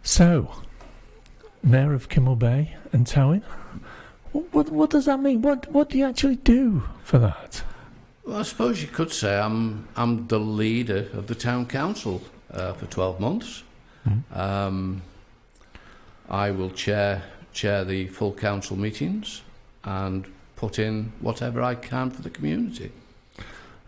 So, Mayor of Kinmel Bay and Towyn, what does that mean? What do you actually do for that? Well, I suppose you could say I'm the leader of the town council for 12 months. I will chair the full council meetings and put in whatever I can for the community.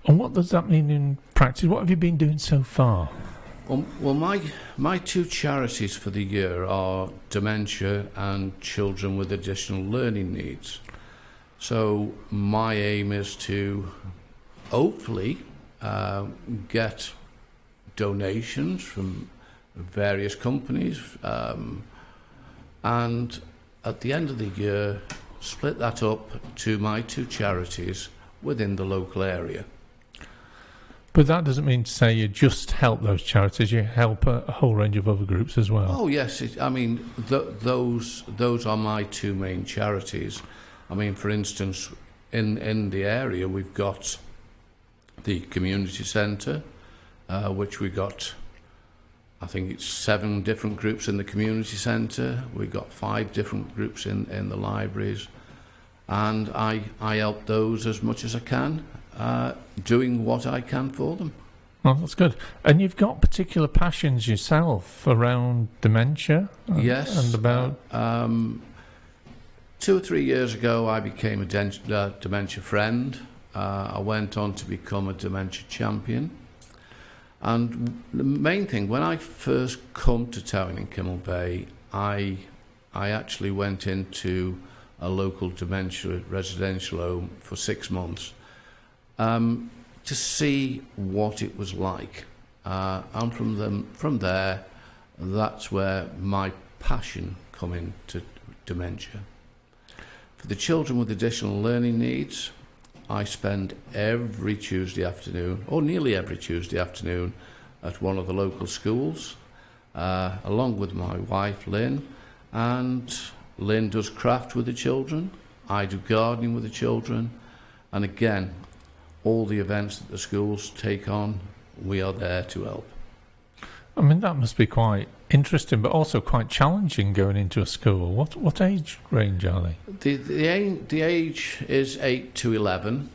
And what does that mean in practice? What have you been doing so far? Well, my two charities for the year are dementia and children with additional learning needs. So my aim is to hopefully get donations from various companies and at the end of the year split that up to my two charities within the local area. But that doesn't mean to say you just help those charities, you help a whole range of other groups as well. Oh yes, those are my two main charities. I mean, for instance, in the area we've got the community centre, which we got, I think it's 7 different groups in the community centre. We've got 5 different groups in the libraries, and I help those as much as I can, doing what I can for them. Well, that's good. And you've got particular passions yourself around dementia? Yes. And about... 2 or 3 years ago, I became a dementia friend. I went on to become a dementia champion. And the main thing, when I first come to Towyn and Kinmel Bay, I actually went into a local dementia residential home for 6 months to see what it was like. And from there, that's where my passion come into dementia. For the children with additional learning needs, I spend every Tuesday afternoon, or nearly every Tuesday afternoon, at one of the local schools, along with my wife, Lynn. And Lynn does craft with the children, I do gardening with the children, and again, all the events that the schools take on, we are there to help. I mean, that must be quite interesting, but also quite challenging going into a school. What age range are they? The age is 8 to 11.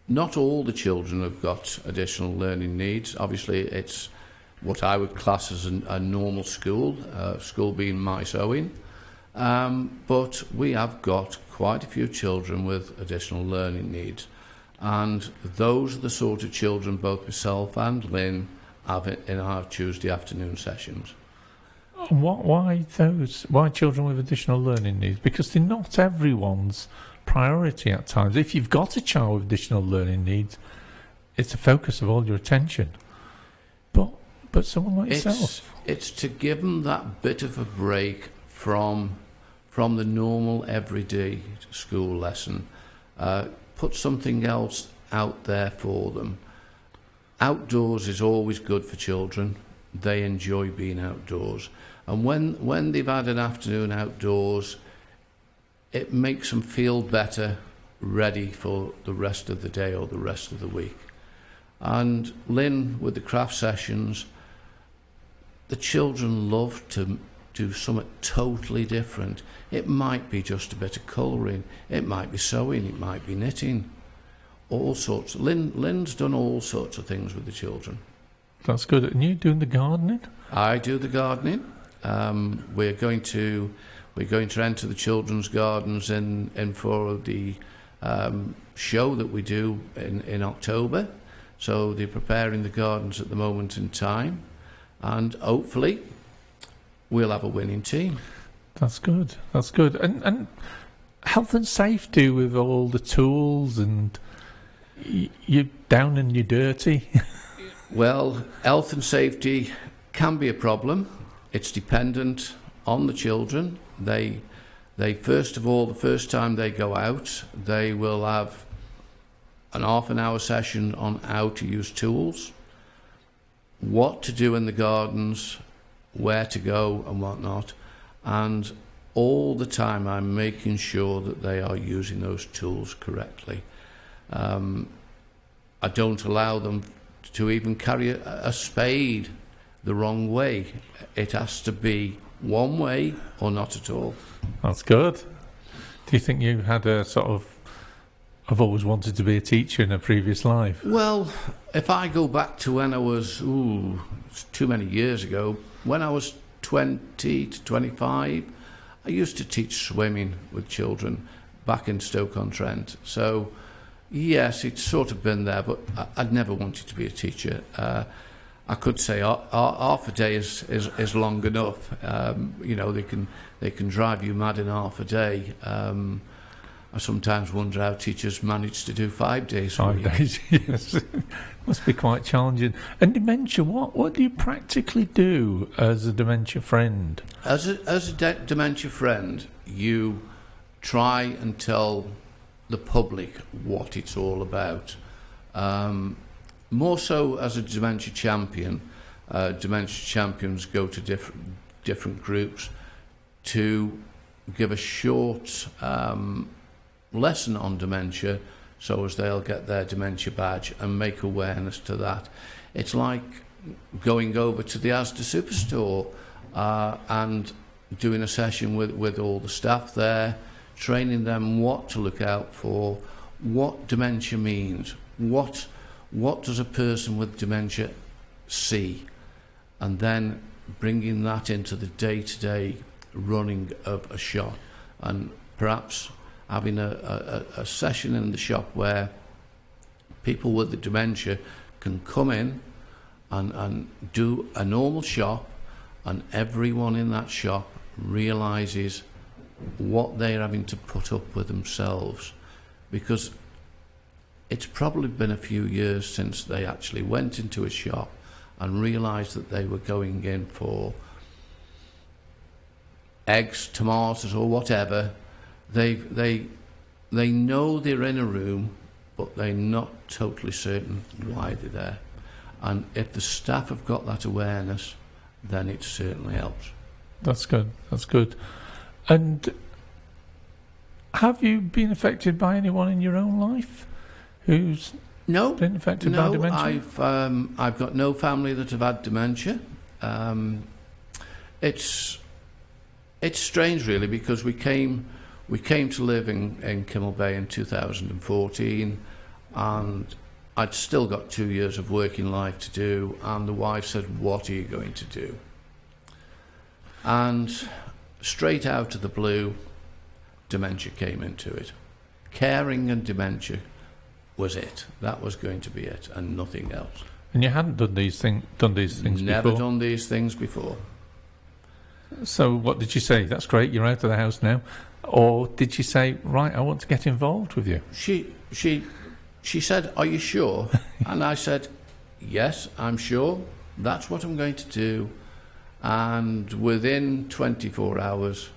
Not all the children have got additional learning needs. Obviously, it's what I would class as a normal school, school being my sewing. But we have got quite a few children with additional learning needs. And those are the sort of children both myself and Lynn have it in our Tuesday afternoon sessions. Why those? Why children with additional learning needs? Because they're not everyone's priority at times. If you've got a child with additional learning needs, it's the focus of all your attention. But someone like yourself, it's to give them that bit of a break from the normal everyday school lesson. Put something else out there for them. Outdoors is always good for children. They enjoy being outdoors. And when they've had an afternoon outdoors, it makes them feel better, ready for the rest of the day or the rest of the week. And Lynn, with the craft sessions, the children love to do something totally different. It might be just a bit of colouring, it might be sewing, it might be knitting, all sorts. Lynn's done all sorts of things with the children. That's good. And you doing the gardening? I do the gardening. We're going to enter the children's gardens in for the show that we do in October. So they're preparing the gardens at the moment in time, and hopefully we'll have a winning team. That's good. That's good. And health and safety with all the tools, and you're down and you're dirty. Well, health and safety can be a problem. It's dependent on the children. They first of all, the first time they go out, they will have an half an hour session on how to use tools, what to do in the gardens, where to go and whatnot. And all the time I'm making sure that they are using those tools correctly. I don't allow them to even carry a spade the wrong way. It has to be one way or not at all. That's good. Do you think you had a sort of... I've always wanted to be a teacher in a previous life? Well, if I go back to when I was, it's too many years ago, when I was 20 to 25, I used to teach swimming with children back in Stoke-on-Trent. So, yes, it's sort of been there, but I'd never wanted to be a teacher. I could say half a day is long enough. They can drive you mad in half a day. I sometimes wonder how teachers manage to do 5 days a week. 5 days, yes. Must be quite challenging. And dementia, what do you practically do as a dementia friend? As a dementia friend, you try and tell the public what it's all about. More so as a dementia champion. Dementia champions go to different groups to give a short lesson on dementia, so as they'll get their dementia badge and make awareness to that. It's like going over to the Asda Superstore and doing a session with all the staff there, training them what to look out for, what dementia means, what does a person with dementia see, and then bringing that into the day-to-day running of a shop, and perhaps having a session in the shop where people with the dementia can come in and do a normal shop, and everyone in that shop realises what they're having to put up with themselves, because it's probably been a few years since they actually went into a shop and realised that they were going in for eggs, tomatoes or whatever. They know they're in a room, but they're not totally certain why they're there. And if the staff have got that awareness, then it certainly helps. That's good. That's good. And have you been affected by anyone in your own life who's been affected by dementia? I've got no family that have had dementia. It's strange, really, because we came to live in Kinmel Bay in 2014, and I'd still got 2 years of working life to do, and the wife said, "What are you going to do?" And straight out of the blue, dementia came into it. Caring and dementia was it. That was going to be it, and nothing else. And you hadn't done these things before? Never done these things before. So what did you say? That's great, you're out of the house now. Or did you say, right, I want to get involved with you? She said, "Are you sure?" And I said, "Yes, I'm sure. That's what I'm going to do." And within 24 hours,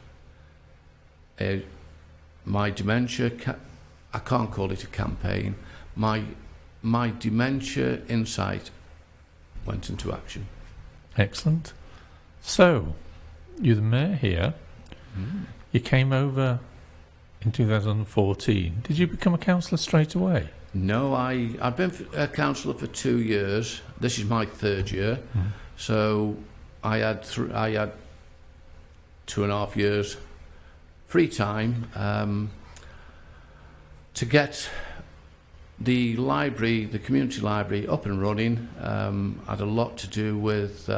my dementia, I can't call it a campaign, my dementia insight went into action. Excellent. So, you're the mayor here. You came over in 2014. Did you become a councillor straight away? No, I've been a councillor for 2 years. This is my third year. So I had 2.5 years free time to get the library, the community library, up and running. Had a lot to do with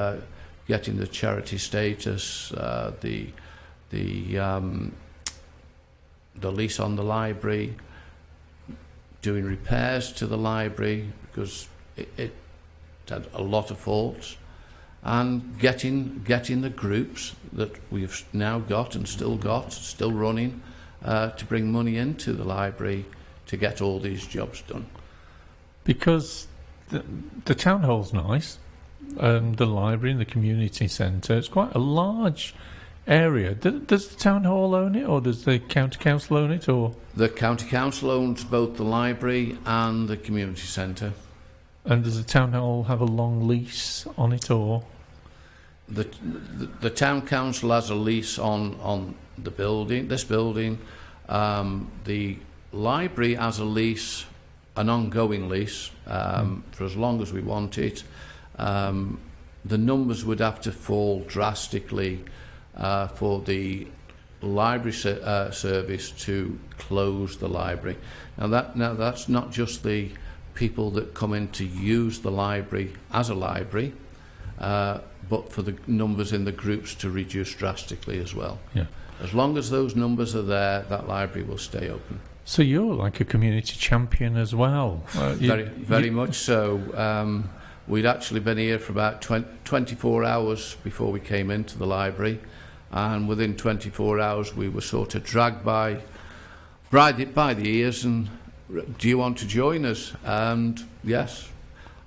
getting the charity status, the lease on the library, doing repairs to the library because it had a lot of faults, and getting the groups that we've now got and still running to bring money into the library to get all these jobs done. Because the town hall's nice, the library and the community centre, it's quite a large area. Does the town hall own it, or does the county council own it, or? The county council owns both the library and the community centre. And does the town hall have a long lease on it, or? The town council has a lease on the building, this building. The library has a lease, an ongoing lease, for as long as we want it. the numbers would have to fall drastically for the library service to close the library. Now that's not just the people that come in to use the library as a library, but for the numbers in the groups to reduce drastically as well. Yeah. As long as those numbers are there, that library will stay open. So you're like a community champion as well. Very much so. We'd actually been here for about 24 hours before we came into the library, and within 24 hours we were sort of dragged by the ears and, do you want to join us? And yes.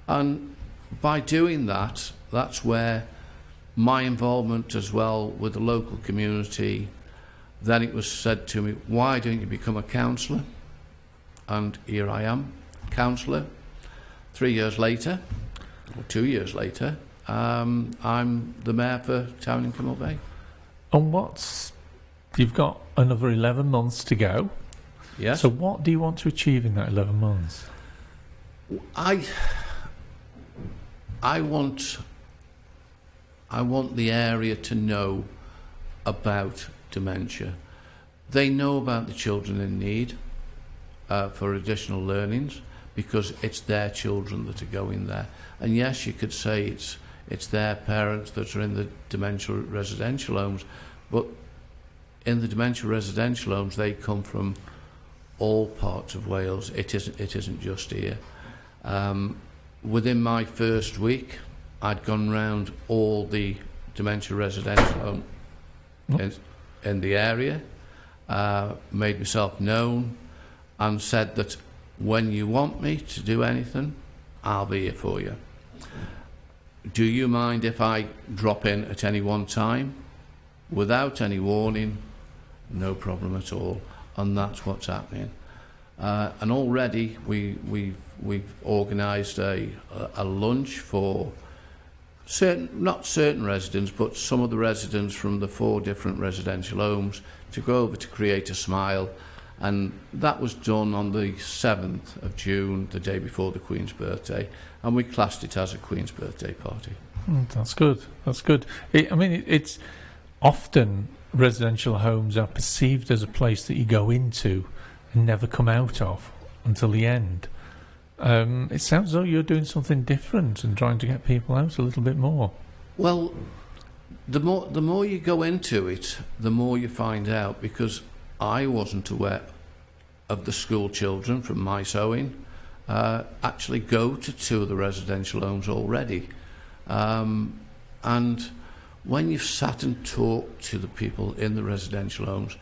And by doing that, that's where my involvement as well with the local community, then it was said to me, why don't you become a councillor? And here I am, councillor. 3 years later, or 2 years later, I'm the mayor for Towyn and Kinmel Bay. And you've got another 11 months to go. Yes. So what do you want to achieve in that 11 months? I want the area to know about dementia. They know about the children in need for additional learnings because it's their children that are going there. And yes, you could say it's their parents that are in the dementia residential homes, but in the dementia residential homes, they come from all parts of Wales. It isn't just here. Within my first week, I'd gone round all the dementia residential homes in the area, made myself known, and said that when you want me to do anything, I'll be here for you. Do you mind if I drop in at any one time? Without any warning, no problem at all. And that's what's happening. And already we've organised a lunch for not certain residents, but some of the residents from the 4 different residential homes to go over to create a smile. And that was done on the 7th of June, the day before the Queen's birthday, and we classed it as a Queen's birthday party. That's good. That's good. It's often residential homes are perceived as a place that you go into and never come out of until the end. It sounds as though you're doing something different and trying to get people out a little bit more. Well, the more you go into it, the more you find out, because I wasn't aware of the school children from my sewing actually go to 2 of the residential homes already. And when you've sat and talked to the people in the residential homes,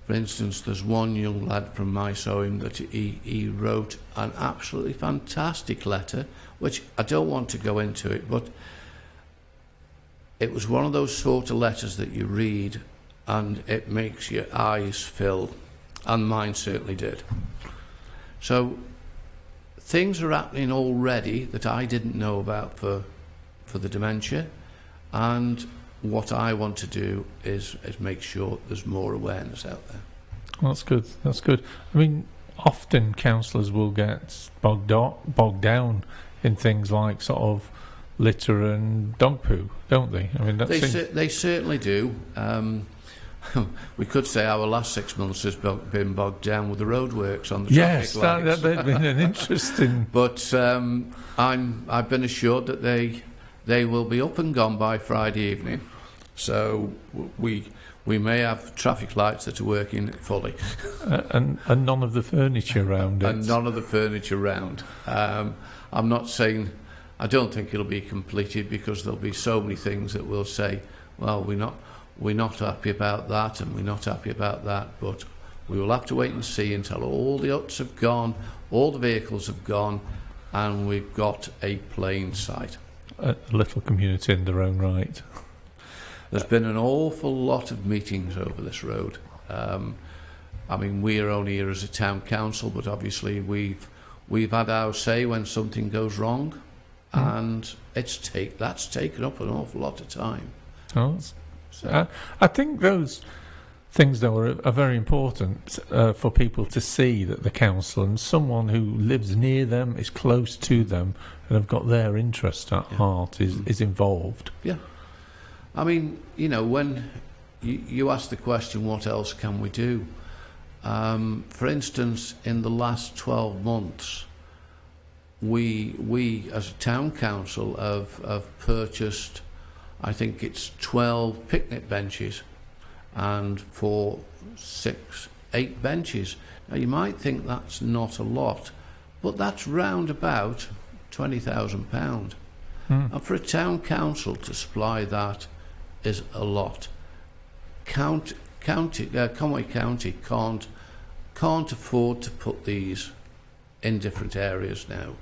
for instance, there's one young lad from my sewing that he wrote an absolutely fantastic letter, which I don't want to go into it, but it was one of those sort of letters that you read and it makes your eyes fill, and mine certainly did. So things are happening already that I didn't know about for the dementia, and what I want to do is make sure there's more awareness out there. Well, that's good. That's good. I mean, often councillors will get bogged down in things like sort of litter and dog poo, don't they? I mean, they certainly do. We could say our last 6 months has been bogged down with the roadworks on the traffic lights. Yes, that's been an interesting. But I've been assured that they will be up and gone by Friday evening. So we may have traffic lights that are working fully. And none of the furniture around it. And none of the furniture around. I'm not saying, I don't think it'll be completed, because there'll be so many things that we'll say, well, we're not happy about that and we're not happy about that, but we will have to wait and see until all the huts have gone, all the vehicles have gone, and we've got a plain sight. A little community in their own right. There's been an awful lot of meetings over this road. I mean, we're only here as a town council, but obviously we've had our say when something goes wrong, and that's taken up an awful lot of time. Oh, I think those things, though, are very important for people to see that the council and someone who lives near them, is close to them, and have got their interest at heart is involved. Yeah. I mean, when you ask the question, what else can we do? For instance, in the last 12 months, we as a town council have purchased, I think it's 12 picnic benches and 4, 6, 8 benches. Now you might think that's not a lot, but that's round about £20,000. And for a town council to supply that is a lot. Conway County can't afford to put these in different areas now.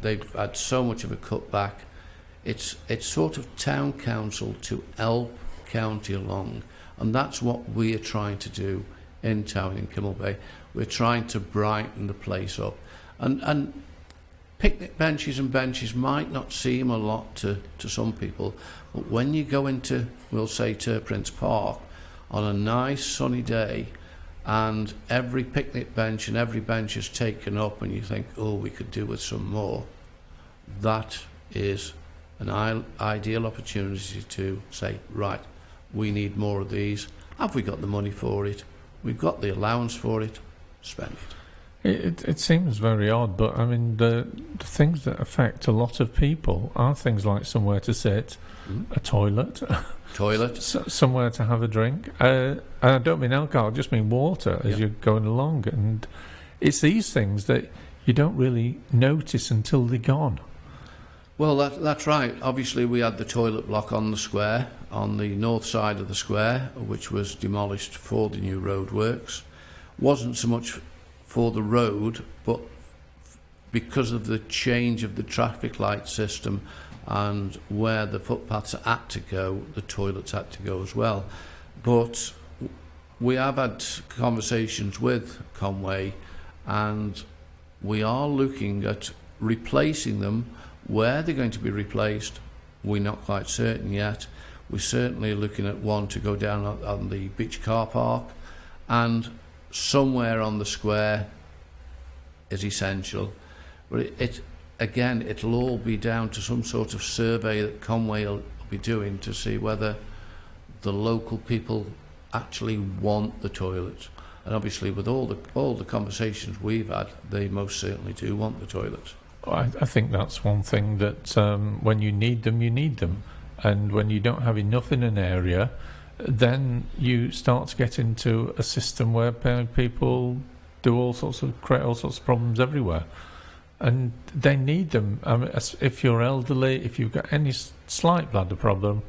They've had so much of a cutback. It's sort of town council to help county along, and that's what we are trying to do in Towyn and Kinmel Bay. We're trying to brighten the place up, and picnic benches and benches might not seem a lot to some people, but when you go into, we'll say, Prince Park on a nice sunny day, and every picnic bench and every bench is taken up, and you think, oh, we could do with some more, that is an ideal opportunity to say, right, we need more of these. Have we got the money for it? We've got the allowance for it. Spend it. It seems very odd, but I mean, the things that affect a lot of people are things like somewhere to sit, a toilet, somewhere to have a drink. And I don't mean alcohol, I just mean water as you're going along. And it's these things that you don't really notice until they're gone. Well, that's right. Obviously, we had the toilet block on the square, on the north side of the square, which was demolished for the new roadworks. Wasn't so much for the road, but because of the change of the traffic light system and where the footpaths had to go, the toilets had to go as well. But we have had conversations with Conway, and we are looking at replacing them. Where they're going to be replaced, we're not quite certain yet. We're certainly looking at one to go down on the beach car park, and somewhere on the square is essential. But it'll all be down to some sort of survey that Conway will be doing to see whether the local people actually want the toilets. And obviously, with all the conversations we've had, they most certainly do want the toilets. I think that's one thing that when you need them, and when you don't have enough in an area, then you start to get into a system where people create all sorts of problems everywhere, and they need them. I mean, if you're elderly, if you've got any slight bladder problem,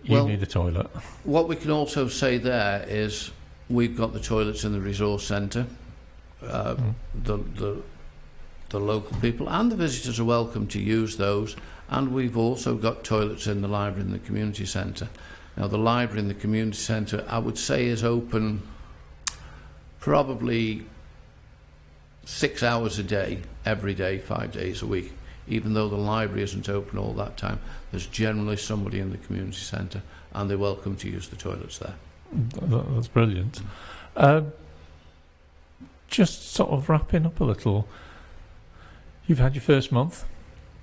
you need a toilet. What we can also say there is we've got the toilets in the resource centre. The local people and the visitors are welcome to use those, and we've also got toilets in the library and the community centre. Now, the library and the community centre, I would say, is open probably 6 hours a day, every day, 5 days a week. Even though the library isn't open all that time, there's generally somebody in the community centre, and they're welcome to use the toilets there. That's brilliant. Just sort of wrapping up a little, you've had your first month.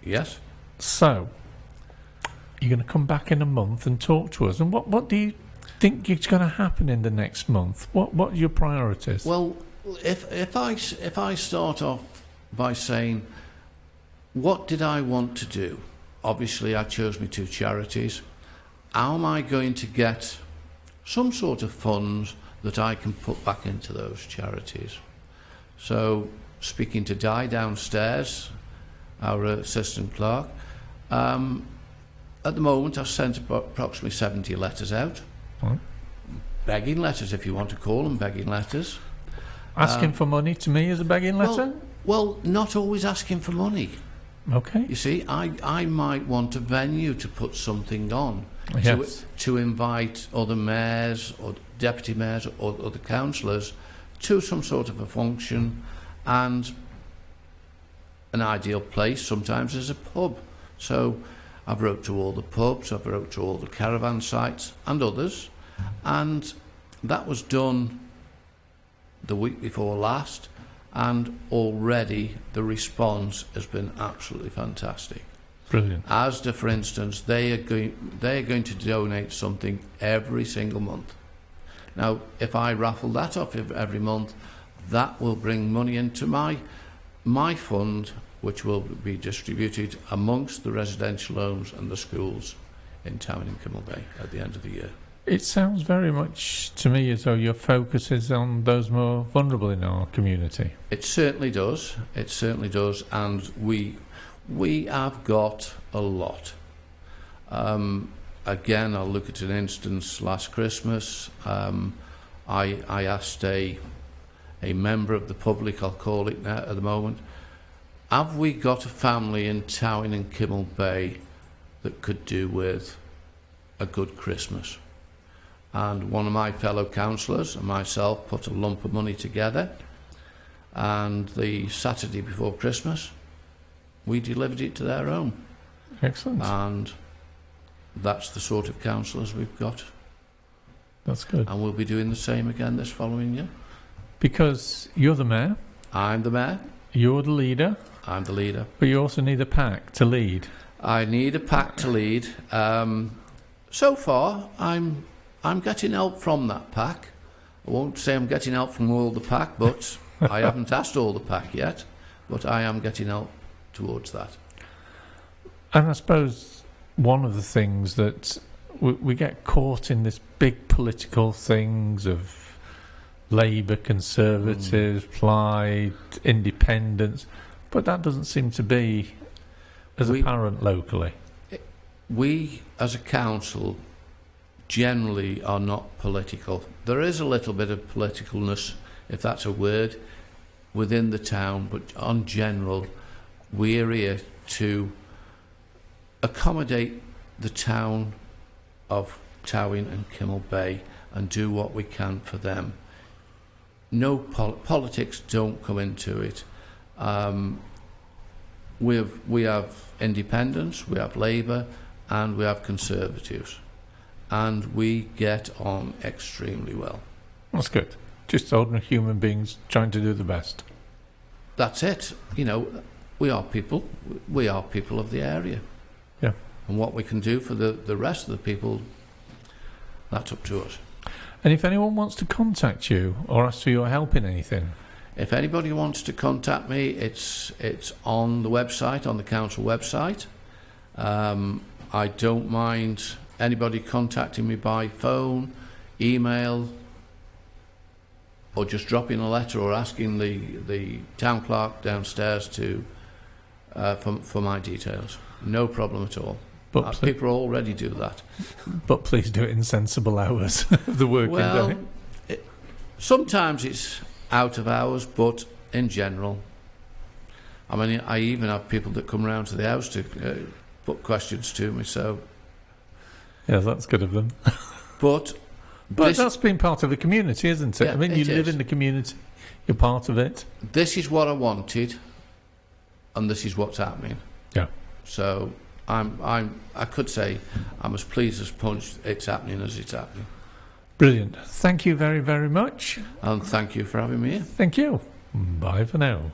Yes. So, you're going to come back in a month and talk to us. And what do you think is going to happen in the next month? What are your priorities? Well, if I start off by saying, what did I want to do? Obviously, I chose my 2 charities. How am I going to get some sort of funds that I can put back into those charities? So, speaking to Di downstairs, our assistant clerk, at the moment I've sent approximately 70 letters out. Right. Begging letters, if you want to call them begging letters. Asking for money to me as a begging letter? Well, not always asking for money. Okay. You see, I might want a venue to put something on, to invite other mayors or deputy mayors or other councillors to some sort of a function. And an ideal place sometimes is a pub. So I've wrote to all the pubs, I've wrote to all the caravan sites and others, and that was done the week before last, and already the response has been absolutely fantastic. Brilliant. Asda, for instance, they are going to donate something every single month. Now, if I raffle that off every month, that will bring money into my fund, which will be distributed amongst the residential homes and the schools in Towyn and Kinmel Bay at the end of the year. It sounds very much to me as though your focus is on those more vulnerable in our community. It certainly does. It certainly does, and we have got a lot. Again, I'll look at an instance last Christmas. I asked a member of the public, I'll call it now at the moment, have we got a family in Towyn and Kinmel Bay that could do with a good Christmas? And one of my fellow councillors and myself put a lump of money together, and the Saturday before Christmas we delivered it to their home. Excellent. And that's the sort of councillors we've got. That's good. And we'll be doing the same again this following year. Because you're the mayor. I'm the mayor. You're the leader. I'm the leader. But you also need a pack to lead. I need a pack to lead. So far, I'm getting help from that pack. I won't say I'm getting help from all the pack, but I haven't asked all the pack yet. But I am getting help towards that. And I suppose one of the things that we get caught in this big political things of Labour, Conservatives, Plaid, Independents, but that doesn't seem to be as apparent locally. We, as a council, generally are not political. There is a little bit of politicalness, if that's a word, within the town, but on general, we're here to accommodate the town of Towyn and Kinmel Bay and do what we can for them. No politics don't come into it. We have independents, we have Labour, and we have Conservatives, and we get on extremely well. That's good. Just ordinary human beings trying to do the best. That's it. You know, we are people. We are people of the area. Yeah. And what we can do for the rest of the people, that's up to us. And if anyone wants to contact you or ask for your help in anything? If anybody wants to contact me, it's on the website, on the council website. I don't mind anybody contacting me by phone, email, or just dropping a letter or asking the town clerk downstairs to for my details. No problem at all. But people already do that. But please do it in sensible hours of the working day. Sometimes it's out of hours, but in general. I mean, I even have people that come round to the house to put questions to me, so... Yeah, that's good of them. But that's been part of the community, isn't it? Yeah, I mean, you live in the community, you're part of it. This is what I wanted, and this is what's happening. Yeah. So I could say I'm as pleased as punch it's happening as it's happening. Brilliant. Thank you very, very much. And thank you for having me here. Thank you. Bye for now.